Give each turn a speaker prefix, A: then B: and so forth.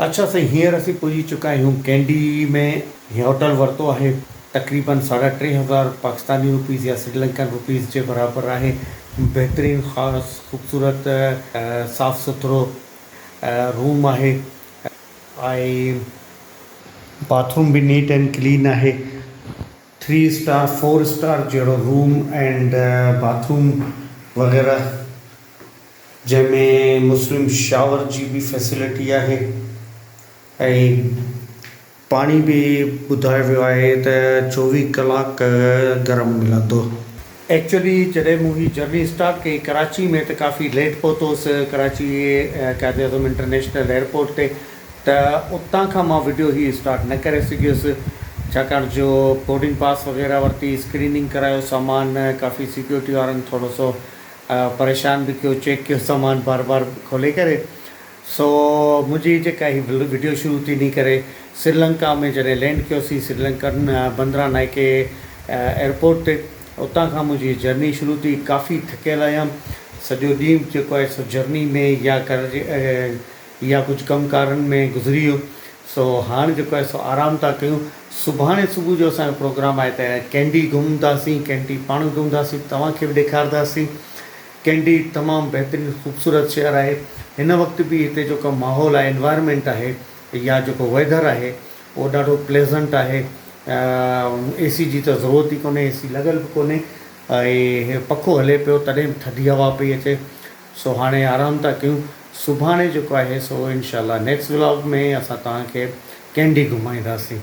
A: अच्छा साईं, हींअर असीं पुॼी चुका आहियूं कैंडी में। हीअ होटल वरितो आहे तक़रीबन 3,500 पाकिस्तानी रुपीज़ या श्रीलंकन रुपीज़ जे बराबरि आहे। बहितरीनु ख़ासि ख़ूबसूरत साफ़ सुथरो रूम आहे ऐं बाथरूम बि नीट एंड क्लीन आहे। 3 स्टार 4 स्टार जहिड़ो रूम एंड बाथरूम वग़ैरह, जंहिंमें मुस्लिम शावर जी बि फैसिलिटी आहे ऐं पाणी बि ॿुधायो वियो आहे त 24 कलाक गरम मिलंदो। एक्चुअली जॾहिं मूं हीअ जर्नी स्टार्ट कई कराची में त काफ़ी लेट पहुतोसि कराची क़ाइद आज़म इंटरनेशनल एयरपोर्ट ते, त उतां खां मां वीडियो ही स्टार्ट न करे सघियुसि छाकाणि जो बोर्डिंग पास वग़ैरह वरिती, स्क्रीनिंग करायो सामान, काफ़ी सिक्योरिटी वारनि थोरो सो परेशान बि कयो, चेक कयो सामान बार बार खोले करे। सो मुंहिंजी जेका ही वीडियो शुरू थी नी करे श्रीलंका में जॾहिं लैंड कयोसीं श्रीलंकन बंदरा नाइके एयरपोर्ट ते, उतां खां मुंहिंजी जर्नी शुरू थी। काफ़ी थकियल आहियां, सॼो ॾींहुं जेको आहे सो जर्नी में या या कुझु कमकारनि में गुज़री वियो। सो हाणे जेको आहे सो आराम था कयूं। सुभाणे सुबुह जो असांजो प्रोग्राम आहे त कैंडी घुमंदासीं, कैंडी पाण घुमंदासीं, तव्हांखे बि ॾेखारींदासीं। कैंडी तमामु बहितरीनु ख़ूबसूरत शहर आहे। हिन वक़्तु बि हिते जेको माहौल आहे, एनवायरमेंट आहे या जेको वेदर आहे उहो ॾाढो प्लेज़ेंट आहे। AC जी त ज़रूरत ई कोन्हे, AC लॻल बि कोन्हे ऐं पखो हले पियो तॾहिं बि थधी हवा पई अचे। सो हाणे आराम था कयूं। सुभाणे जेको आहे सो इनशाला नेक्स्ट व्लॉग में असां तव्हांखे कैंडी घुमाईंदासीं।